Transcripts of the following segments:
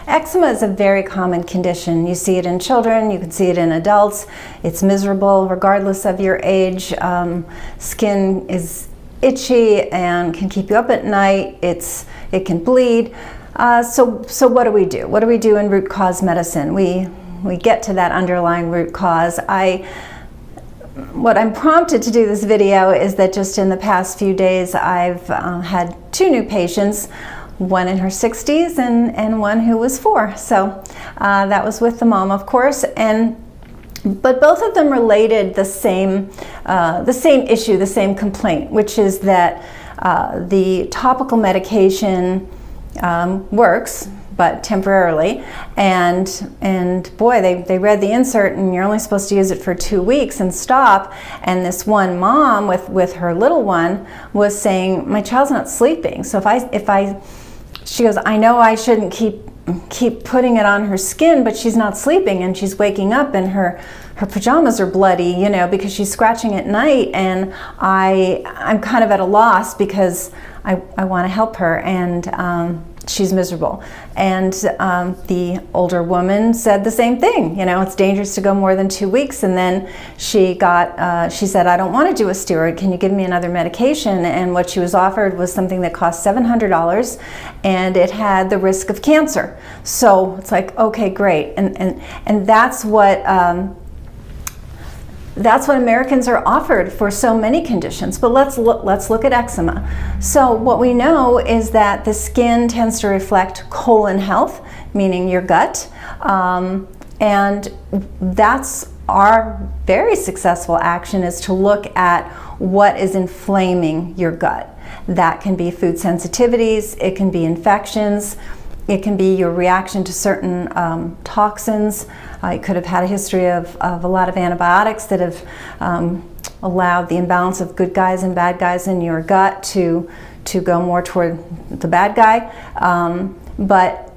Eczema is a very common condition. You see it in children, you can see it in adults. It's miserable regardless of your age. Skin is itchy and can keep you up at night. It can bleed. So what do we do? What do we do in root cause medicine? We get to that underlying root cause. What I'm prompted to do this video is that just in the past few days I've had 2 new patients, one in her 60s and one who was 4. So that was with the mom, of course, but both of them related the same issue, the same complaint, which is that the topical medication works, but temporarily, and boy, they read the insert and you're only supposed to use it for 2 weeks and stop. And this one mom with her little one was saying, my child's not sleeping, so she goes, I know I shouldn't keep putting it on her skin, but she's not sleeping and she's waking up and her pajamas are bloody, you know, because she's scratching at night, and I'm kind of at a loss because I want to help her, and she's miserable. And the older woman said the same thing. You know, it's dangerous to go more than 2 weeks. And then she said, I don't want to do a steroid. Can you give me another medication? And what she was offered was something that cost $700, and it had the risk of cancer. So it's like, okay, great. And that's what Americans are offered for so many conditions. But let's look at eczema. So what we know is that the skin tends to reflect colon health, meaning your gut, and that's our very successful action, is to look at what is inflaming your gut. That can be food sensitivities, it can be infections, it can be your reaction to certain toxins. You could have had a history of a lot of antibiotics that have allowed the imbalance of good guys and bad guys in your gut to go more toward the bad guy. But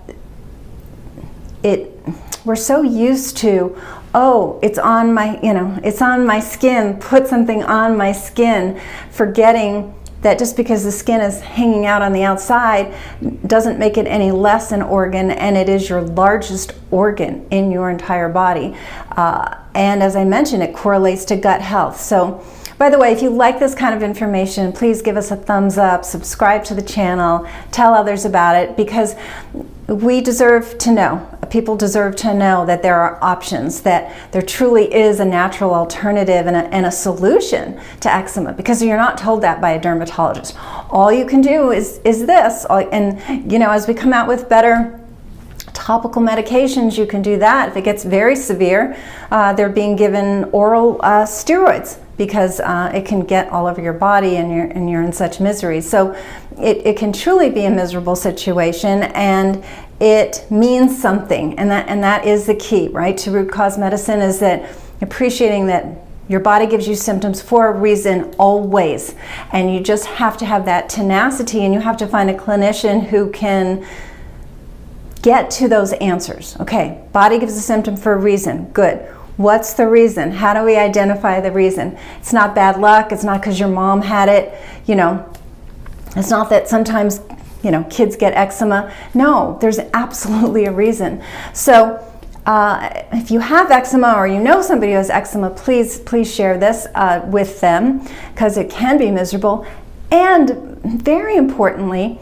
we're so used to, oh, it's on my skin, put something on my skin, forgetting that just because the skin is hanging out on the outside doesn't make it any less an organ, and it is your largest organ in your entire body. And as I mentioned, it correlates to gut health. So, by the way, if you like this kind of information, please give us a thumbs up, subscribe to the channel, tell others about it, because we deserve to know, people deserve to know that there are options, that there truly is a natural alternative and a solution to eczema, because you're not told that by a dermatologist. All you can do is this, and you know, as we come out with better topical medications, you can do that. If it gets very severe, they're being given oral steroids, because it can get all over your body and you're in such misery. So it can truly be a miserable situation, and it means something, and that is the key, right, to root cause medicine, is that appreciating that your body gives you symptoms for a reason always, and you just have to have that tenacity, and you have to find a clinician who can get to those answers. Okay, body gives a symptom for a reason, good. What's the reason? How do we identify the reason? It's not bad luck. It's not because your mom had it. You know, it's not that sometimes, you know, kids get eczema. No, there's absolutely a reason. So if you have eczema, or you know somebody who has eczema, please share this with them, because it can be miserable. And very importantly,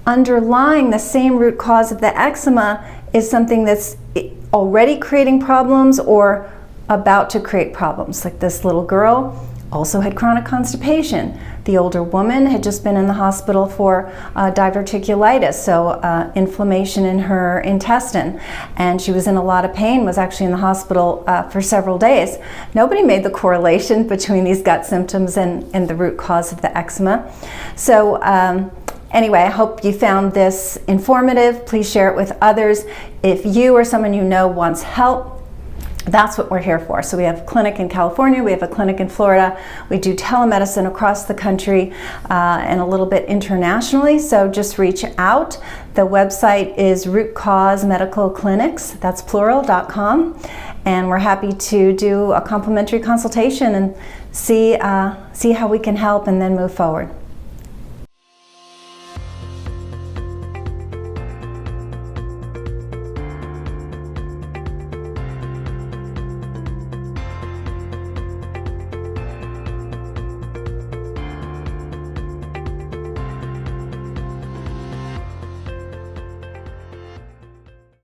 underlying the same root cause of the eczema is something that's already creating problems or about to create problems. Like this little girl also had chronic constipation. The older woman had just been in the hospital for diverticulitis, so inflammation in her intestine, and she was in a lot of pain, was actually in the hospital for several days. Nobody made the correlation between these gut symptoms and the root cause of the eczema. So anyway, I hope you found this informative. Please share it with others. If you or someone you know wants help, that's what we're here for. So we have a clinic in California, we have a clinic in Florida, we do telemedicine across the country and a little bit internationally, so just reach out. The website is Root Cause Medical Clinics, that's plural.com, and we're happy to do a complimentary consultation and see how we can help and then move forward.